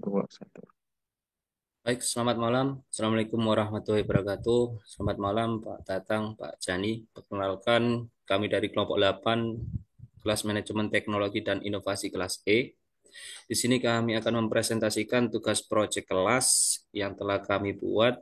dua, satu. Baik, selamat malam. Assalamualaikum warahmatullahi wabarakatuh. Selamat malam Pak Tatang, Pak Jani. Perkenalkan, kami dari kelompok 8, kelas manajemen teknologi dan inovasi kelas E. Di sini kami akan mempresentasikan tugas proyek kelas yang telah kami buat.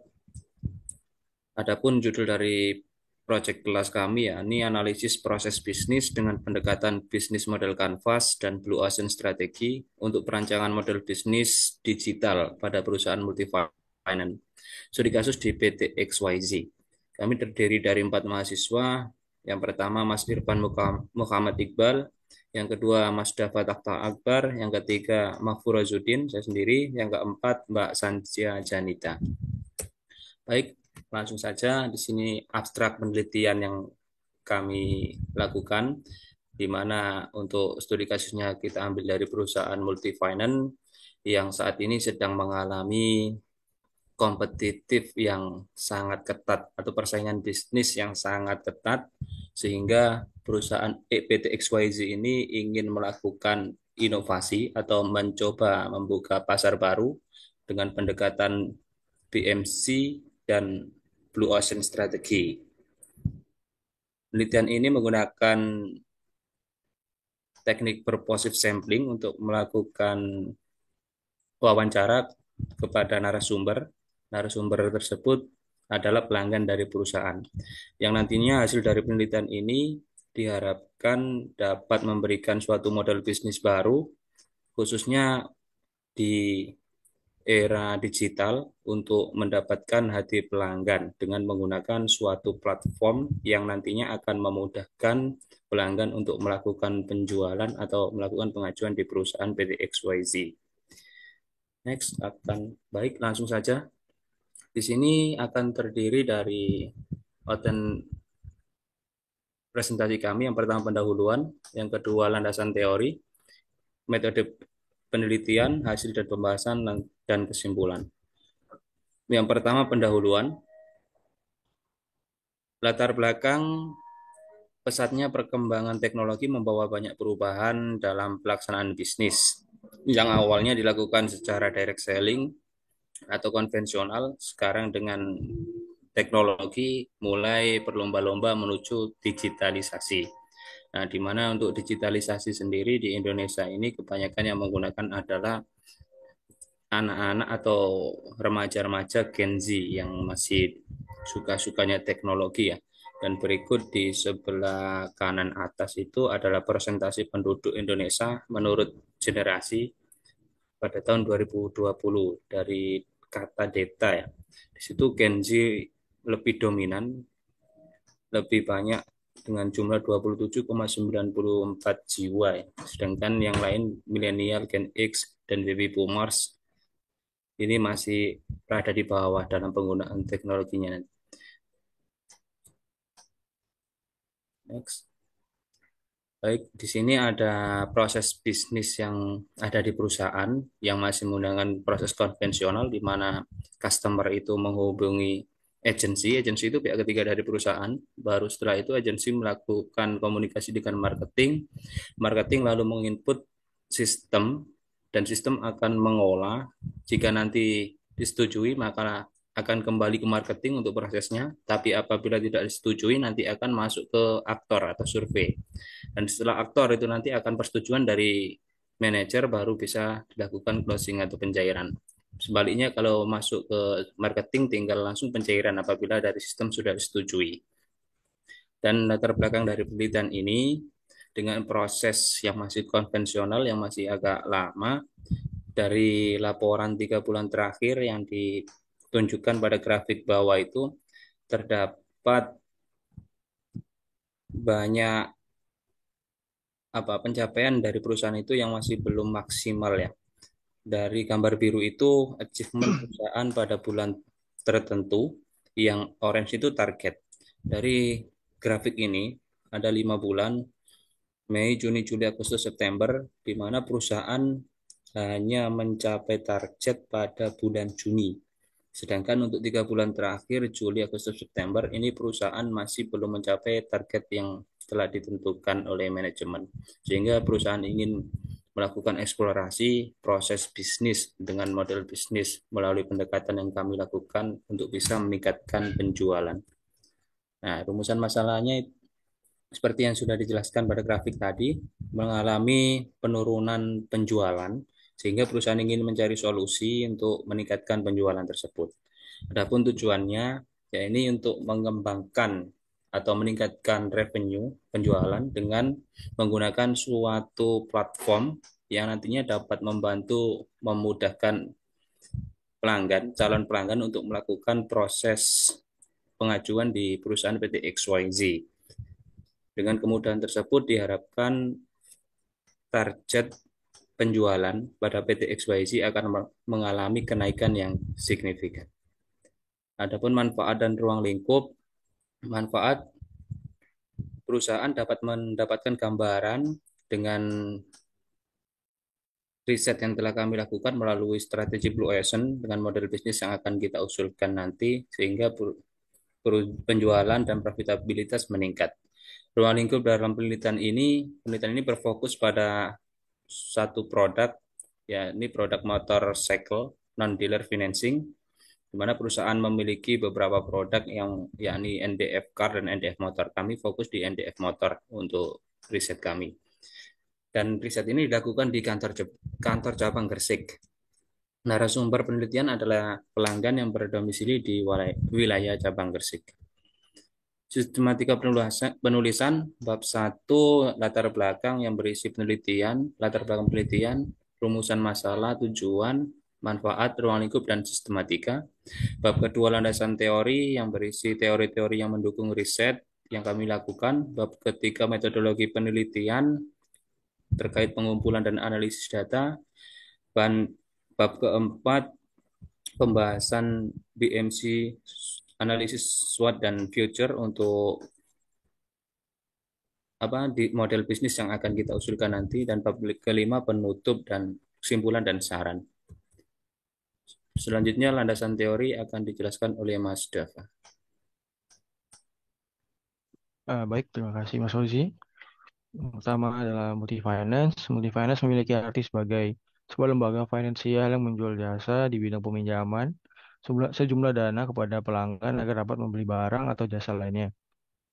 Adapun judul dari proyek kelas kami ya, ini analisis proses bisnis dengan pendekatan bisnis model Canvas dan Blue Ocean strategi untuk perancangan model bisnis digital pada perusahaan multifinance. Studi kasus di PT XYZ. Kami terdiri dari 4 mahasiswa. Yang pertama Mas Irfan Muhammad Iqbal, yang kedua Mas Dava Takta Akbar, yang ketiga Mahfurozuddin, saya sendiri, yang keempat Mbak Sanjia Janita. Baik, langsung saja di sini abstrak penelitian yang kami lakukan, di mana untuk studi kasusnya kita ambil dari perusahaan multifinance yang saat ini sedang mengalami kompetitif yang sangat ketat atau persaingan bisnis yang sangat ketat, sehingga perusahaan PT XYZ ini ingin melakukan inovasi atau mencoba membuka pasar baru dengan pendekatan BMC dan Blue Ocean Strategy. Penelitian ini menggunakan teknik purposive sampling untuk melakukan wawancara kepada narasumber. Narasumber tersebut adalah pelanggan dari perusahaan. Yang nantinya hasil dari penelitian ini diharapkan dapat memberikan suatu model bisnis baru, khususnya di era digital untuk mendapatkan hati pelanggan dengan menggunakan suatu platform yang nantinya akan memudahkan pelanggan untuk melakukan penjualan atau melakukan pengajuan di perusahaan PT XYZ. Next akan baik langsung saja. Di sini akan terdiri dari konten presentasi kami. Yang pertama pendahuluan, yang kedua landasan teori, metode penelitian, hasil dan pembahasan dan kesimpulan. Yang pertama pendahuluan, latar belakang pesatnya perkembangan teknologi membawa banyak perubahan dalam pelaksanaan bisnis. Yang awalnya dilakukan secara direct selling atau konvensional, sekarang dengan teknologi mulai berlomba-lomba menuju digitalisasi. Nah, di mana untuk digitalisasi sendiri di Indonesia ini kebanyakan yang menggunakan adalah anak-anak atau remaja-remaja Gen Z yang masih suka-sukanya teknologi ya. Dan berikut di sebelah kanan atas itu adalah persentase penduduk Indonesia menurut generasi pada tahun 2020 dari kata data ya. Di situ Gen Z lebih dominan, lebih banyak dengan jumlah 27,94 jiwa ya. Sedangkan yang lain milenial, Gen X, dan baby boomers ini masih berada di bawah dalam penggunaan teknologinya. Next. Baik, di sini ada proses bisnis yang ada di perusahaan yang masih menggunakan proses konvensional di mana customer itu menghubungi agensi. Agensi itu pihak ketiga dari perusahaan. Baru setelah itu agensi melakukan komunikasi dengan marketing. Marketing lalu menginput sistem dan sistem akan mengolah. Jika nanti disetujui, maka akan kembali ke marketing untuk prosesnya. Tapi apabila tidak disetujui, nanti akan masuk ke aktor atau survei. Dan setelah aktor itu nanti akan persetujuan dari manajer baru bisa dilakukan closing atau pencairan. Sebaliknya kalau masuk ke marketing tinggal langsung pencairan apabila dari sistem sudah disetujui. Dan latar belakang dari penelitian ini dengan proses yang masih konvensional yang masih agak lama dari laporan 3 bulan terakhir yang ditunjukkan pada grafik bawah itu terdapat banyak pencapaian dari perusahaan itu yang masih belum maksimal ya. Dari gambar biru itu achievement perusahaan pada bulan tertentu, yang orange itu target. Dari grafik ini ada 5 bulan, Mei, Juni, Juli, Agustus, September, di mana perusahaan hanya mencapai target pada bulan Juni. Sedangkan untuk 3 bulan terakhir, Juli, Agustus, September, ini perusahaan masih belum mencapai target yang telah ditentukan oleh manajemen. Sehingga perusahaan ingin melakukan eksplorasi proses bisnis dengan model bisnis melalui pendekatan yang kami lakukan untuk bisa meningkatkan penjualan. Nah, rumusan masalahnya seperti yang sudah dijelaskan pada grafik tadi, mengalami penurunan penjualan sehingga perusahaan ingin mencari solusi untuk meningkatkan penjualan tersebut. Adapun tujuannya, ya ini untuk mengembangkan atau meningkatkan revenue penjualan dengan menggunakan suatu platform yang nantinya dapat membantu memudahkan calon pelanggan untuk melakukan proses pengajuan di perusahaan PT XYZ. Dengan kemudahan tersebut diharapkan target penjualan pada PT XYZ akan mengalami kenaikan yang signifikan. Adapun manfaat dan ruang lingkup, manfaat perusahaan dapat mendapatkan gambaran dengan riset yang telah kami lakukan melalui strategi Blue Ocean dengan model bisnis yang akan kita usulkan nanti sehingga penjualan dan profitabilitas meningkat. Ruang lingkup dalam penelitian ini berfokus pada satu produk, ya ini produk motorcycle non-dealer financing, di mana perusahaan memiliki beberapa produk yang yakni NDF Car dan NDF Motor. Kami fokus di NDF Motor untuk riset kami. Dan riset ini dilakukan di kantor cabang Gresik. Narasumber penelitian adalah pelanggan yang berdomisili di wilayah cabang Gresik. Sistematika penulisan bab 1 latar belakang yang berisi latar belakang penelitian, rumusan masalah, tujuan, manfaat, ruang lingkup, dan sistematika. Bab kedua landasan teori yang berisi teori-teori yang mendukung riset yang kami lakukan. Bab ketiga metodologi penelitian terkait pengumpulan dan analisis data. Bab keempat pembahasan BMC analisis SWOT dan future untuk di model bisnis yang akan kita usulkan nanti, dan bab kelima penutup dan kesimpulan dan saran. Selanjutnya landasan teori akan dijelaskan oleh Mas Dava. Baik, terima kasih Mas Ozi. Yang pertama adalah Multifinance. Multifinance memiliki arti sebagai sebuah lembaga finansial yang menjual jasa di bidang peminjaman sejumlah dana kepada pelanggan agar dapat membeli barang atau jasa lainnya.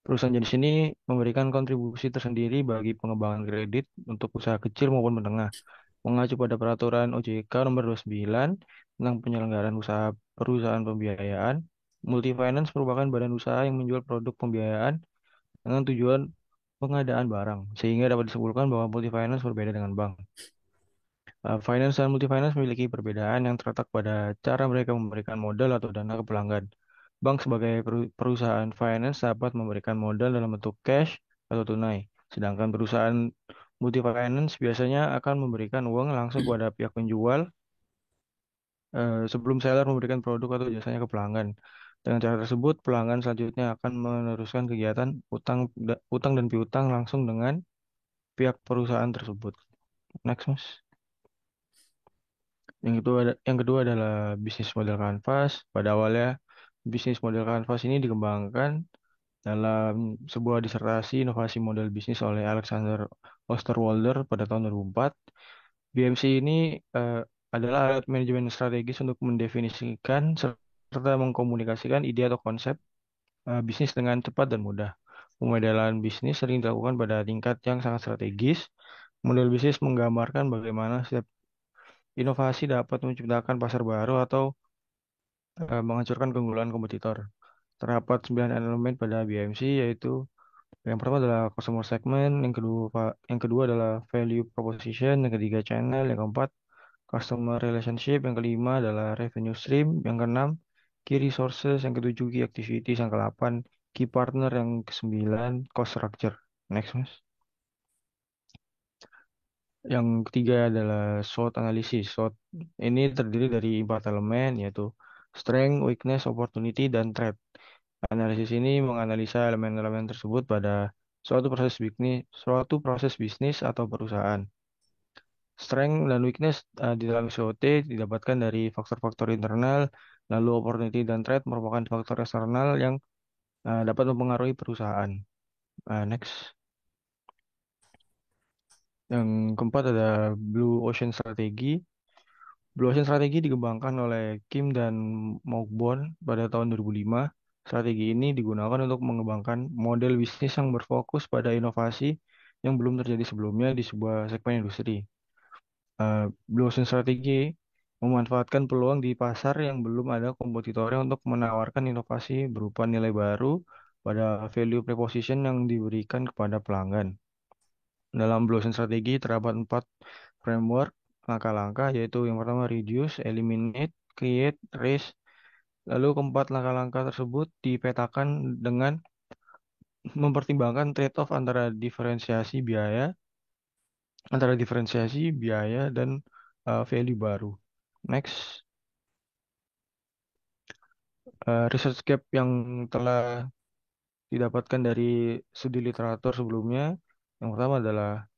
Perusahaan jenis ini memberikan kontribusi tersendiri bagi pengembangan kredit untuk usaha kecil maupun menengah. Mengacu pada peraturan OJK nomor 29 tentang penyelenggaraan usaha perusahaan pembiayaan, Multifinance merupakan badan usaha yang menjual produk pembiayaan dengan tujuan pengadaan barang, sehingga dapat disimpulkan bahwa multifinance berbeda dengan bank. Finance dan multifinance memiliki perbedaan yang terletak pada cara mereka memberikan modal atau dana ke pelanggan. Bank sebagai perusahaan finance dapat memberikan modal dalam bentuk cash atau tunai, sedangkan perusahaan multifinance biasanya akan memberikan uang langsung kepada pihak penjual sebelum seller memberikan produk atau jasanya ke pelanggan. Dengan cara tersebut, pelanggan selanjutnya akan meneruskan kegiatan utang dan piutang langsung dengan pihak perusahaan tersebut. Next, Mas. Yang kedua adalah bisnis model kanvas. Pada awalnya, bisnis model kanvas ini dikembangkan dalam sebuah disertasi inovasi model bisnis oleh Alexander Osterwalder pada tahun 2004. BMC ini eh, adalah alat manajemen strategis untuk mendefinisikan serta mengkomunikasikan ide atau konsep bisnis dengan cepat dan mudah. Pemodelan bisnis sering dilakukan pada tingkat yang sangat strategis. Model bisnis menggambarkan bagaimana setiap inovasi dapat menciptakan pasar baru atau menghancurkan keunggulan kompetitor. Terdapat 9 elemen pada BMC, yaitu yang pertama adalah customer segment, yang kedua adalah value proposition, yang ketiga channel, yang keempat customer relationship, yang kelima adalah revenue stream, yang keenam key resources, yang ketujuh key activities, yang kedelapan key partner, yang kesembilan cost structure. Next, Mas. Yang ketiga adalah SWOT analysis. SWOT ini terdiri dari 4 elemen, yaitu strength, weakness, opportunity, dan threat. Analisis ini menganalisa elemen-elemen tersebut pada suatu proses bisnis atau perusahaan. Strength dan weakness di dalam SWOT didapatkan dari faktor-faktor internal, lalu opportunity dan threat merupakan faktor eksternal yang dapat mempengaruhi perusahaan. Next. Yang keempat ada Blue Ocean Strategy. Blue Ocean Strategi dikembangkan oleh Kim dan Mokbon pada tahun 2005. Strategi ini digunakan untuk mengembangkan model bisnis yang berfokus pada inovasi yang belum terjadi sebelumnya di sebuah segmen industri. Blue Ocean Strategi memanfaatkan peluang di pasar yang belum ada kompetitornya untuk menawarkan inovasi berupa nilai baru pada value proposition yang diberikan kepada pelanggan. Dalam Blue Ocean Strategi terdapat empat framework langkah-langkah, yaitu yang pertama reduce, eliminate, create, raise. Lalu keempat langkah-langkah tersebut dipetakan dengan mempertimbangkan trade-off antara diferensiasi biaya dan value baru. Next, research gap yang telah didapatkan dari studi literatur sebelumnya. Yang pertama adalah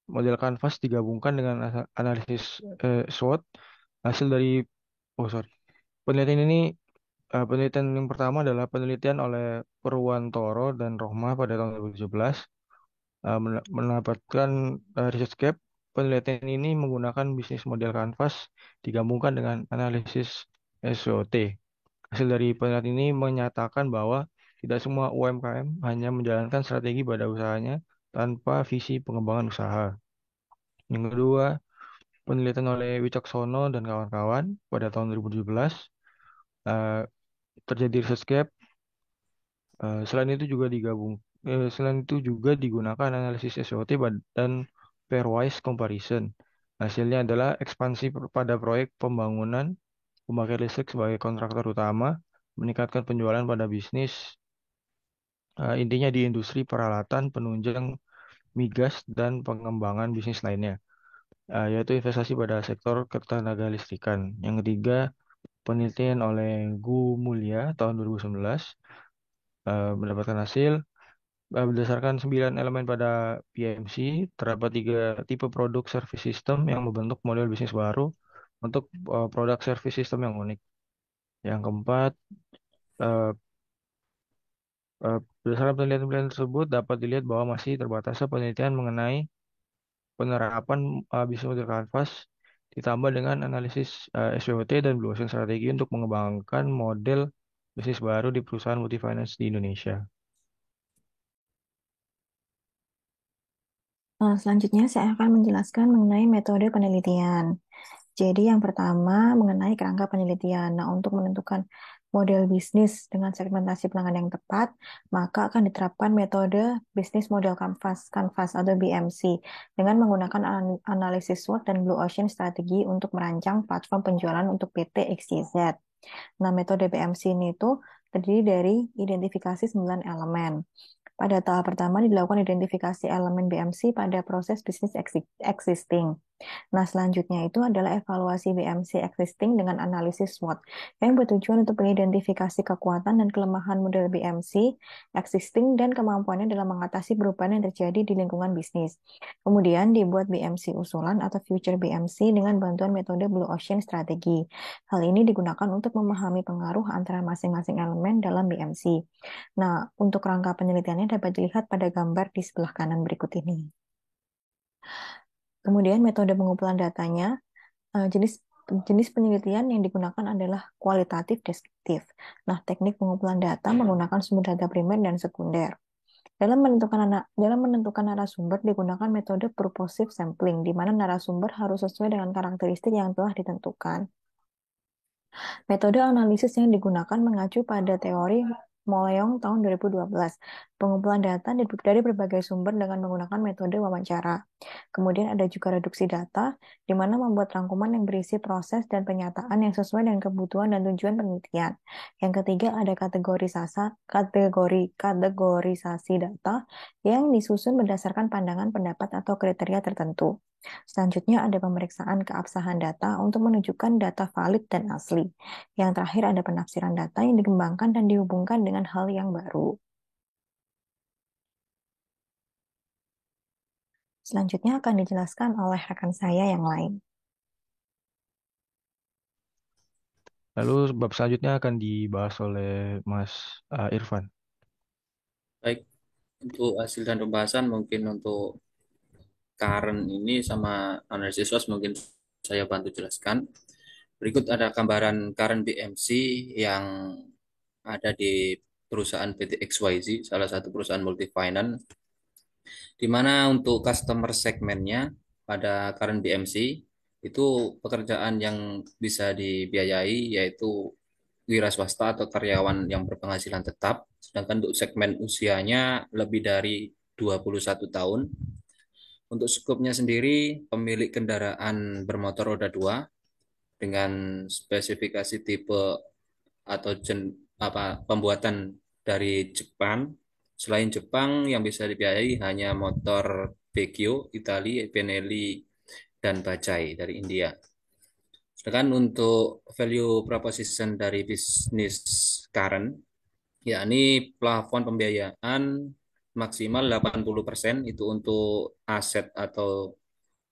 model Canvas digabungkan dengan analisis SWOT. Hasil dari, oh sorry, penelitian ini penelitian yang pertama adalah penelitian oleh Purwantoro dan Rohma pada tahun 2017, mendapatkan research gap. Penelitian ini menggunakan bisnis model Canvas digabungkan dengan analisis SWOT. Hasil dari penelitian ini menyatakan bahwa tidak semua UMKM hanya menjalankan strategi pada usahanya tanpa visi pengembangan usaha. Yang kedua, penelitian oleh Wicaksono dan kawan-kawan pada tahun 2017, eh, terjadi research gap. Selain itu juga digunakan analisis SWOT dan pairwise comparison. Hasilnya adalah ekspansi pada proyek pembangunan pembangkit listrik sebagai kontraktor utama, meningkatkan penjualan pada bisnis, intinya di industri peralatan, penunjang migas, dan pengembangan bisnis lainnya, yaitu investasi pada sektor ketenaga listrikan. Yang ketiga, penelitian oleh Gu Mulia tahun 2019 mendapatkan hasil. Berdasarkan 9 elemen pada PMC, terdapat tiga tipe produk service system yang membentuk model bisnis baru untuk produk service system yang unik. Yang keempat, eh, berdasarkan penelitian-penelitian tersebut dapat dilihat bahwa masih terbatasnya penelitian mengenai penerapan bisnis model Canvas ditambah dengan analisis SWOT dan Blue Ocean strategi untuk mengembangkan model bisnis baru di perusahaan multifinance di Indonesia. Selanjutnya saya akan menjelaskan mengenai metode penelitian. Jadi yang pertama mengenai kerangka penelitian. Nah, untuk menentukan model bisnis dengan segmentasi pelanggan yang tepat, maka akan diterapkan metode bisnis model Canvas atau BMC dengan menggunakan analisis SWOT dan Blue Ocean strategi untuk merancang platform penjualan untuk PT XYZ. Nah, metode BMC ini itu terdiri dari identifikasi 9 elemen. Pada tahap pertama dilakukan identifikasi elemen BMC pada proses bisnis existing. Nah, selanjutnya itu adalah evaluasi BMC existing dengan analisis SWOT yang bertujuan untuk mengidentifikasi kekuatan dan kelemahan model BMC existing dan kemampuannya dalam mengatasi perubahan yang terjadi di lingkungan bisnis. Kemudian dibuat BMC usulan atau future BMC dengan bantuan metode Blue Ocean Strategy. Hal ini digunakan untuk memahami pengaruh antara masing-masing elemen dalam BMC. Nah, untuk rangka penelitiannya dapat dilihat pada gambar di sebelah kanan berikut ini. Kemudian metode pengumpulan datanya, jenis jenis penelitian yang digunakan adalah kualitatif deskriptif. Nah, teknik pengumpulan data menggunakan sumber data primer dan sekunder. Dalam menentukan narasumber digunakan metode purposive sampling, di mana narasumber harus sesuai dengan karakteristik yang telah ditentukan. Metode analisis yang digunakan mengacu pada teori Moleong tahun 2012, pengumpulan data dari berbagai sumber dengan menggunakan metode wawancara. Kemudian ada juga reduksi data, di mana membuat rangkuman yang berisi proses dan penyataan yang sesuai dengan kebutuhan dan tujuan penelitian. Yang ketiga ada kategorisasi data yang disusun berdasarkan pandangan, pendapat, atau kriteria tertentu. Selanjutnya ada pemeriksaan keabsahan data untuk menunjukkan data valid dan asli. Yang terakhir ada penafsiran data yang dikembangkan dan dihubungkan dengan hal yang baru. Selanjutnya akan dijelaskan oleh rekan saya yang lain. Lalu bab selanjutnya akan dibahas oleh Mas Irfan. Baik, untuk hasil dan pembahasan mungkin untuk current ini sama analisis SWOT mungkin saya bantu jelaskan. Berikut ada gambaran current BMC yang ada di perusahaan PT XYZ, salah satu perusahaan multifinance, di mana untuk customer segmennya pada current BMC itu pekerjaan yang bisa dibiayai yaitu wira swasta atau karyawan yang berpenghasilan tetap, sedangkan untuk segmen usianya lebih dari 21 tahun. Untuk skupnya sendiri, pemilik kendaraan bermotor roda 2 dengan spesifikasi tipe atau pembuatan dari Jepang. Selain Jepang yang bisa dibiayai hanya motor Vecchio, Italia, Benelli, dan Bajaj dari India. Sedangkan untuk value proposition dari bisnis current, yakni plafon pembiayaan maksimal 80% itu untuk aset atau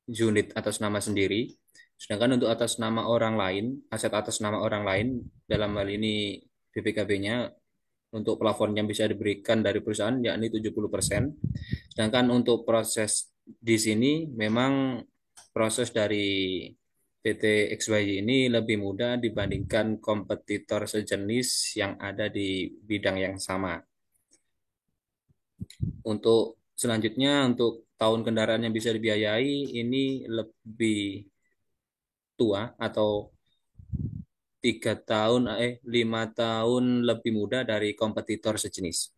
unit atas nama sendiri. Sedangkan untuk atas nama orang lain, aset atas nama orang lain, dalam hal ini BPKB-nya, untuk plafon yang bisa diberikan dari perusahaan yakni 70%. Sedangkan untuk proses di sini memang proses dari PT XY ini lebih mudah dibandingkan kompetitor sejenis yang ada di bidang yang sama. Untuk selanjutnya, untuk tahun kendaraan yang bisa dibiayai ini lebih tua atau 5 tahun lebih muda dari kompetitor sejenis.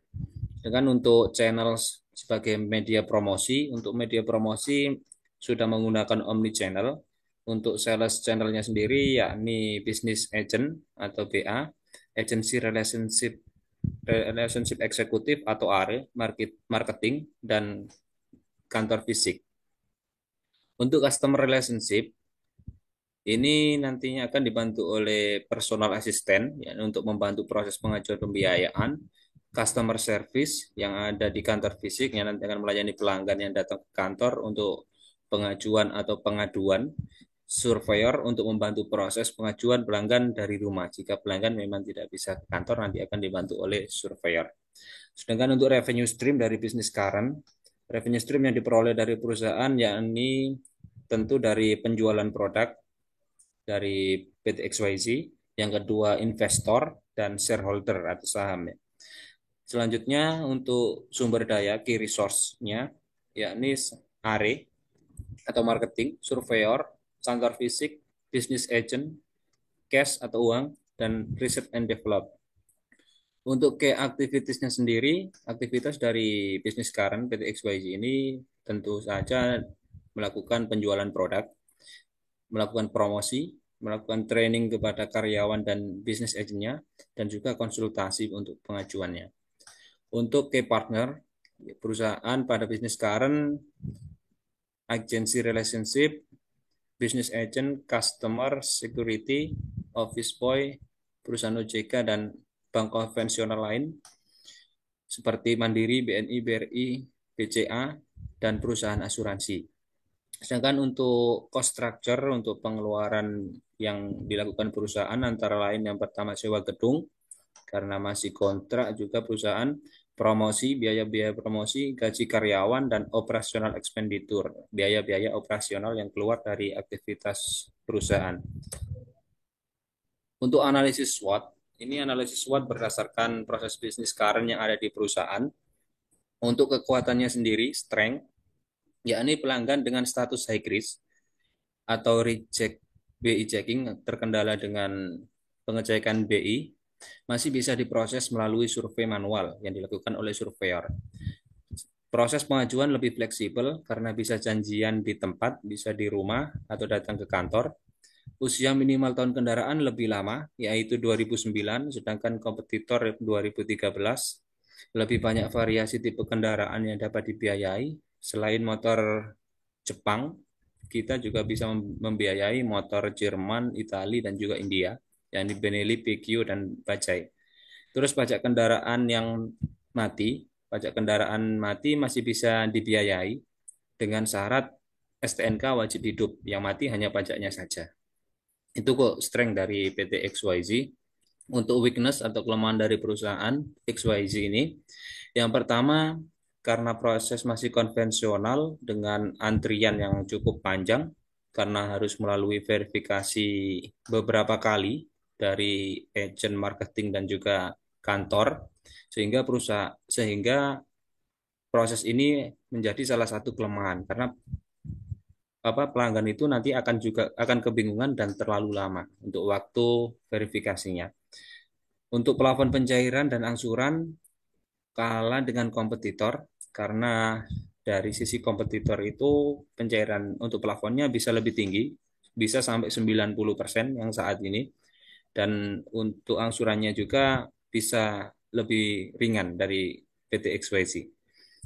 Dengan untuk channel sebagai media promosi, untuk media promosi sudah menggunakan omni channel. Untuk sales channelnya sendiri yakni business agent atau BA, agency relationship eksekutif atau ARE, marketing, dan kantor fisik. Untuk customer relationship, ini nantinya akan dibantu oleh personal assistant ya, untuk membantu proses pengajuan pembiayaan, customer service yang ada di kantor fisik yang nanti akan melayani pelanggan yang datang ke kantor untuk pengajuan atau pengaduan, surveyor untuk membantu proses pengajuan pelanggan dari rumah. Jika pelanggan memang tidak bisa ke kantor, nanti akan dibantu oleh surveyor. Sedangkan untuk revenue stream dari bisnis current, revenue stream yang diperoleh dari perusahaan yakni tentu dari penjualan produk dari PT XYZ, yang kedua investor dan shareholder atau saham. Selanjutnya untuk sumber daya key resource-nya yakni ARE atau marketing, surveyor, kantor fisik, business agent, cash atau uang, dan research and develop. Untuk key activities-nya sendiri, aktivitas dari bisnis current PT XYZ ini tentu saja melakukan penjualan produk, melakukan promosi, melakukan training kepada karyawan dan bisnis agentnya, dan juga konsultasi untuk pengajuannya. Untuk key partner, perusahaan pada bisnis current, agency relationship, business agent, customer, security, office boy, perusahaan OJK, dan bank konvensional lain, seperti Mandiri, BNI, BRI, BCA, dan perusahaan asuransi. Sedangkan untuk cost structure, untuk pengeluaran yang dilakukan perusahaan antara lain yang pertama sewa gedung, karena masih kontrak juga perusahaan, promosi, biaya-biaya promosi, gaji karyawan, dan operasional expenditure, biaya-biaya operasional yang keluar dari aktivitas perusahaan. Untuk analisis SWOT, ini analisis SWOT berdasarkan proses bisnis current yang ada di perusahaan. Untuk kekuatannya sendiri, strength, yakni pelanggan dengan status high risk atau reject BI checking terkendala dengan pengecekan BI masih bisa diproses melalui survei manual yang dilakukan oleh surveyor. Proses pengajuan lebih fleksibel karena bisa janjian di tempat, bisa di rumah atau datang ke kantor. Usia minimal tahun kendaraan lebih lama, yaitu 2009, sedangkan kompetitor 2013. Lebih banyak variasi tipe kendaraan yang dapat dibiayai. Selain motor Jepang, kita juga bisa membiayai motor Jerman, Italia, dan juga India, yakni Benelli, Peugeot, dan Bajaj. Terus pajak kendaraan mati masih bisa dibiayai dengan syarat STNK wajib hidup, yang mati hanya pajaknya saja. Itu kok strength dari PT XYZ. Untuk weakness atau kelemahan dari perusahaan XYZ ini, yang pertama, karena proses masih konvensional dengan antrian yang cukup panjang karena harus melalui verifikasi beberapa kali dari agen marketing dan juga kantor sehingga proses ini menjadi salah satu kelemahan karena pelanggan itu nanti akan kebingungan dan terlalu lama untuk waktu verifikasinya. Untuk plafon pencairan dan angsuran kalah dengan kompetitor karena dari sisi kompetitor itu pencairan untuk plafonnya bisa lebih tinggi, bisa sampai 90% yang saat ini, dan untuk angsurannya juga bisa lebih ringan dari PT XYZ.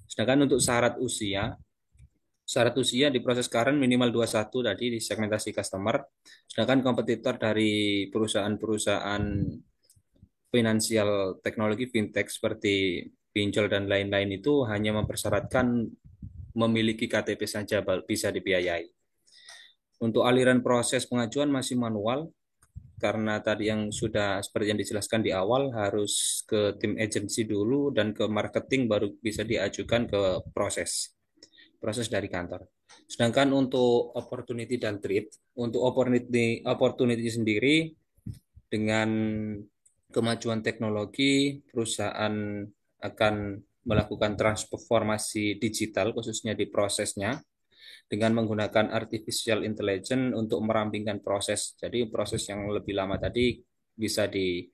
Sedangkan untuk syarat usia di proses current minimal 21 tadi di segmentasi customer, sedangkan kompetitor dari perusahaan-perusahaan finansial teknologi fintech seperti pinjol dan lain-lain itu hanya mempersyaratkan memiliki KTP saja bisa dibiayai. Untuk aliran proses pengajuan masih manual karena tadi yang sudah seperti yang dijelaskan di awal harus ke tim agency dulu dan ke marketing baru bisa diajukan ke proses dari kantor. Sedangkan untuk opportunity dan threat, untuk opportunity sendiri dengan kemajuan teknologi, perusahaan akan melakukan transformasi digital khususnya di prosesnya dengan menggunakan artificial intelligence untuk merampingkan proses. Jadi proses yang lebih lama tadi bisa di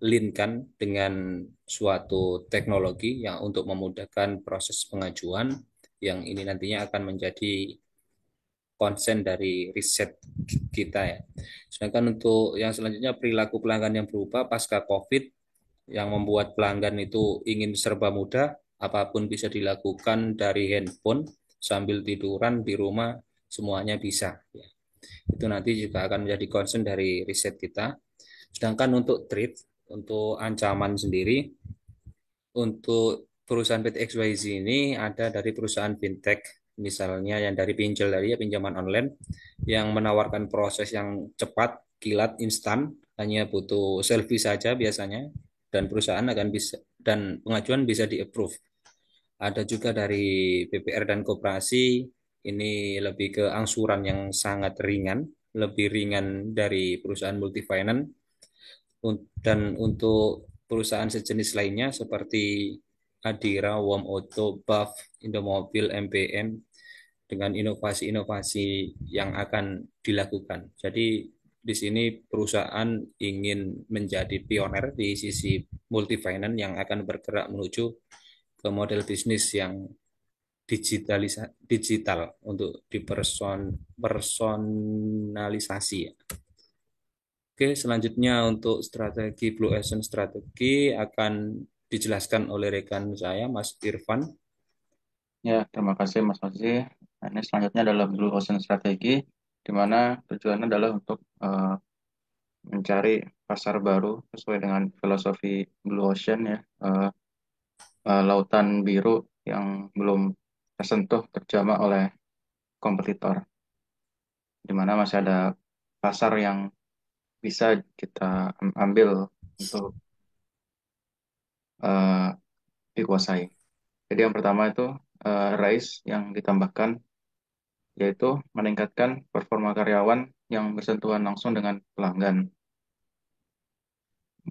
linkan dengan suatu teknologi yang untuk memudahkan proses pengajuan yang ini nantinya akan menjadi konsen dari riset kita ya. Sedangkan untuk yang selanjutnya perilaku pelanggan yang berubah pasca COVID yang membuat pelanggan itu ingin serba mudah, apapun bisa dilakukan dari handphone sambil tiduran di rumah semuanya bisa. Ya. Itu nanti juga akan menjadi concern dari riset kita. Sedangkan untuk threat, untuk ancaman sendiri, untuk perusahaan PT XYZ ini ada dari perusahaan fintech, misalnya yang dari pinjol tadi ya pinjaman online, yang menawarkan proses yang cepat, kilat, instan, hanya butuh selfie saja biasanya, dan perusahaan akan bisa dan pengajuan bisa di-approve. Ada juga dari BPR dan koperasi, ini lebih ke angsuran yang sangat ringan, lebih ringan dari perusahaan multifinance, dan untuk perusahaan sejenis lainnya seperti Adira, Warm Auto, Buff, Indomobil, MPM dengan inovasi-inovasi yang akan dilakukan. Jadi di sini perusahaan ingin menjadi pioner di sisi multifinance yang akan bergerak menuju ke model bisnis yang digital untuk dipersonalisasi. Oke, selanjutnya untuk strategi Blue Ocean strategi akan dijelaskan oleh rekan saya, Mas Irfan. Ya, terima kasih Mas Fauzi. Nah, ini selanjutnya adalah Blue Ocean Strategi, di mana tujuannya adalah untuk mencari pasar baru sesuai dengan filosofi Blue Ocean ya, lautan biru yang belum tersentuh, terjamah oleh kompetitor, di mana masih ada pasar yang bisa kita ambil untuk eh, dikuasai. Jadi yang pertama itu RISE yang ditambahkan, yaitu meningkatkan performa karyawan yang bersentuhan langsung dengan pelanggan.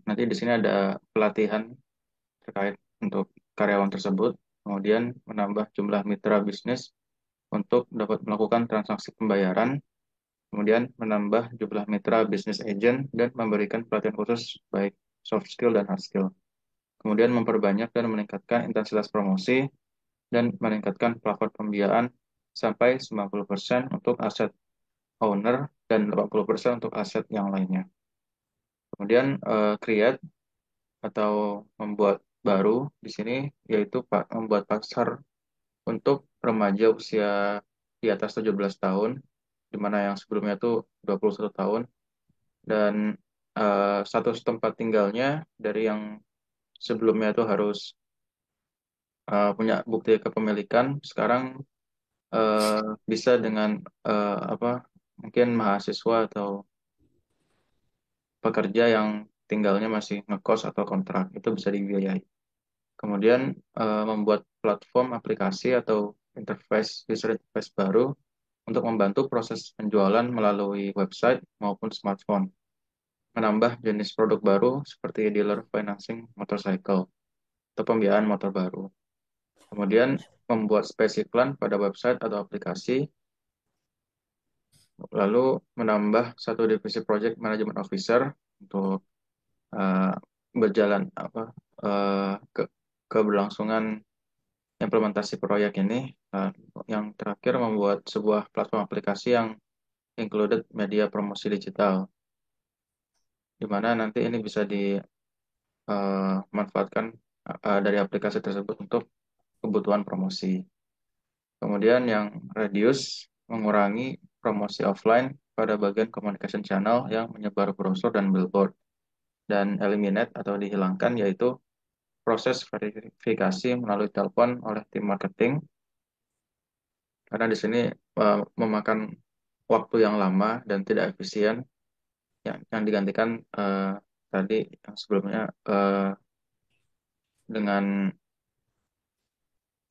Nanti di sini ada pelatihan terkait untuk karyawan tersebut, kemudian menambah jumlah mitra bisnis untuk dapat melakukan transaksi pembayaran, kemudian menambah jumlah mitra bisnis agent dan memberikan pelatihan khusus baik soft skill dan hard skill. Kemudian memperbanyak dan meningkatkan intensitas promosi dan meningkatkan plafon pembiayaan sampai 90% untuk aset owner dan 80% untuk aset yang lainnya. Kemudian create atau membuat baru di sini yaitu membuat pasar untuk remaja usia di atas 17 tahun, di mana yang sebelumnya itu 21 tahun, dan status tempat tinggalnya dari yang sebelumnya itu harus punya bukti kepemilikan, sekarang eh, bisa dengan apa mungkin mahasiswa atau pekerja yang tinggalnya masih ngekos atau kontrak, itu bisa dibiayai. Kemudian membuat platform aplikasi atau user interface baru untuk membantu proses penjualan melalui website maupun smartphone. Menambah jenis produk baru seperti dealer financing motorcycle atau pembiayaan motor baru. Kemudian membuat space iklan pada website atau aplikasi, lalu menambah satu divisi project management officer untuk eh, berjalan ke keberlangsungan implementasi proyek ini. Eh, yang terakhir membuat sebuah platform aplikasi yang included media promosi digital, di mana nanti ini bisa dimanfaatkan dari aplikasi tersebut untuk kebutuhan promosi. Kemudian yang reduce, mengurangi promosi offline pada bagian communication channel yang menyebar brosur dan billboard. Dan eliminate atau dihilangkan yaitu proses verifikasi melalui telepon oleh tim marketing. Karena di sini memakan waktu yang lama dan tidak efisien, yang digantikan tadi yang sebelumnya dengan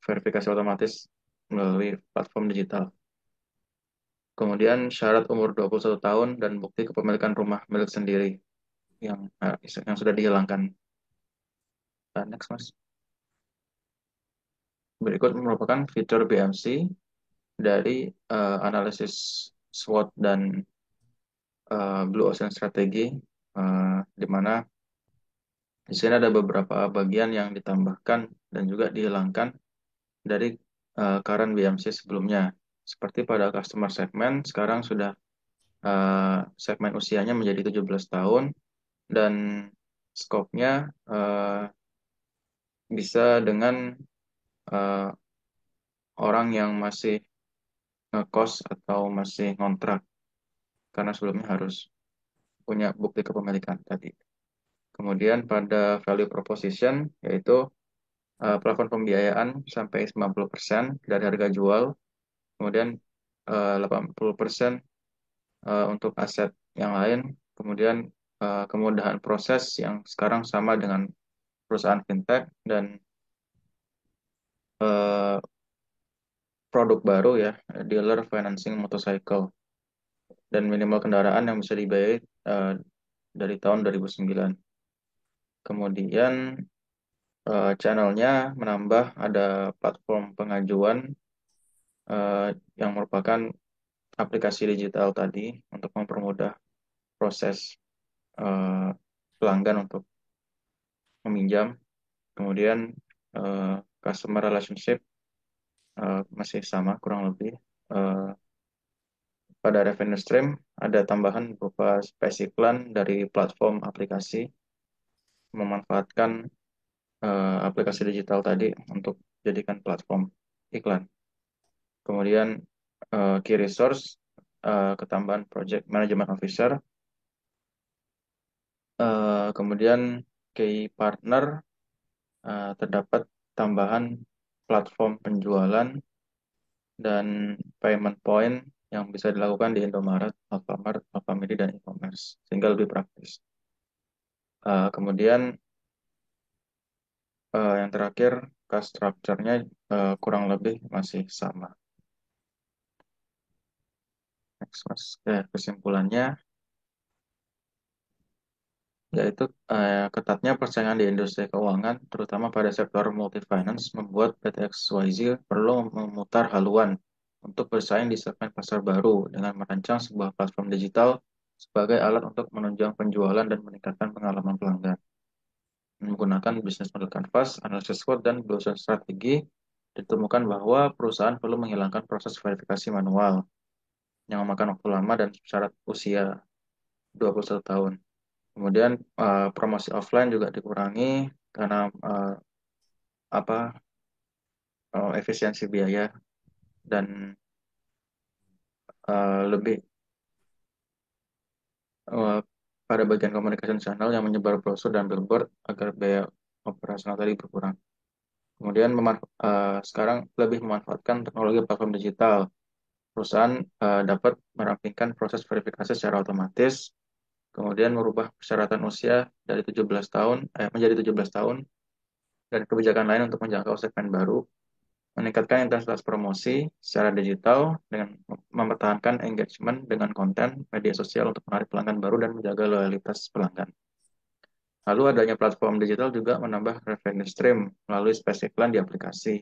verifikasi otomatis melalui platform digital. Kemudian syarat umur 21 tahun dan bukti kepemilikan rumah milik sendiri yang sudah dihilangkan. Next, Mas. Berikut merupakan fitur BMC dari analisis SWOT dan Blue Ocean Strategy, di mana di sini ada beberapa bagian yang ditambahkan dan juga dihilangkan dari current BMC sebelumnya. Seperti pada customer segment, sekarang sudah segmen usianya menjadi 17 tahun dan skopnya bisa dengan eh, orang yang masih ngekos atau masih ngontrak, karena sebelumnya harus punya bukti kepemilikan tadi. Kemudian pada value proposition, yaitu plafon pembiayaan sampai 90% dari harga jual, kemudian 80% untuk aset yang lain, kemudian kemudahan proses yang sekarang sama dengan perusahaan fintech, dan eh, produk baru ya, dealer financing motorcycle, dan minimal kendaraan yang bisa dibayar dari tahun 2009. Kemudian channelnya menambah ada platform pengajuan yang merupakan aplikasi digital tadi untuk mempermudah proses eh, pelanggan untuk meminjam. Kemudian eh, customer relationship masih sama kurang lebih. Eh, Pada revenue stream ada tambahan berupa space iklan dari platform aplikasi, memanfaatkan aplikasi digital tadi untuk jadikan platform iklan. Kemudian key resource, ketambahan project management officer. Kemudian key partner, terdapat tambahan platform penjualan dan payment point yang bisa dilakukan di Indomaret, Alfamart, Alfamidi, dan e-commerce, sehingga lebih praktis. Kemudian yang terakhir, cost structure-nya kurang lebih masih sama. Next, Mas. Kesimpulannya, yaitu ketatnya persaingan di industri keuangan, terutama pada sektor multi-finance, membuat PT XYZ perlu memutar haluan untuk bersaing di segmen pasar baru dengan merancang sebuah platform digital sebagai alat untuk menunjang penjualan dan meningkatkan pengalaman pelanggan. Menggunakan bisnis model Canvas, analisis SWOT, dan Blue Ocean strategi, ditemukan bahwa perusahaan perlu menghilangkan proses verifikasi manual yang memakan waktu lama dan syarat usia 21 tahun. Kemudian promosi offline juga dikurangi karena efisiensi biaya, dan lebih eh, pada bagian communication channel yang menyebar brosur dan billboard agar biaya operasional tadi berkurang. Kemudian sekarang lebih memanfaatkan teknologi platform digital. Perusahaan dapat merampingkan proses verifikasi secara otomatis, kemudian merubah persyaratan usia dari 17 tahun menjadi 17 tahun dan kebijakan lain untuk menjangkau segmen baru, meningkatkan intensitas promosi secara digital dengan mempertahankan engagement dengan konten media sosial untuk menarik pelanggan baru dan menjaga loyalitas pelanggan. Lalu adanya platform digital juga menambah revenue stream melalui space iklan di aplikasi.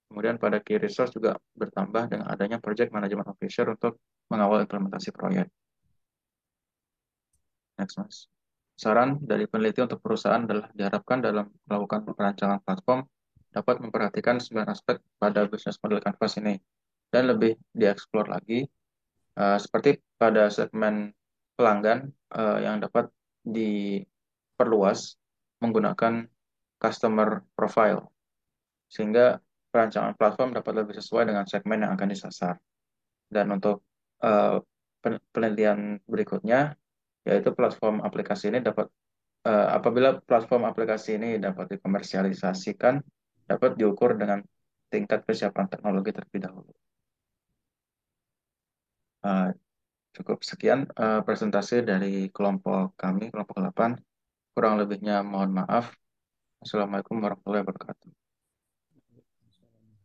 Kemudian pada key resource juga bertambah dengan adanya project management officer untuk mengawal implementasi proyek. Next, Mas. Saran dari peneliti untuk perusahaan adalah diharapkan dalam melakukan perancangan platform dapat memperhatikan 9 aspek pada bisnis model Canvas ini dan lebih dieksplor lagi seperti pada segmen pelanggan yang dapat diperluas menggunakan customer profile sehingga perancangan platform dapat lebih sesuai dengan segmen yang akan disasar. Dan untuk eh, penelitian berikutnya yaitu platform aplikasi ini dapat apabila platform aplikasi ini dapat dikomersialisasikan dapat diukur dengan tingkat kesiapan teknologi terlebih dahulu. Eh, Cukup sekian presentasi dari kelompok kami, kelompok 8. Kurang lebihnya mohon maaf. Assalamualaikum warahmatullahi wabarakatuh.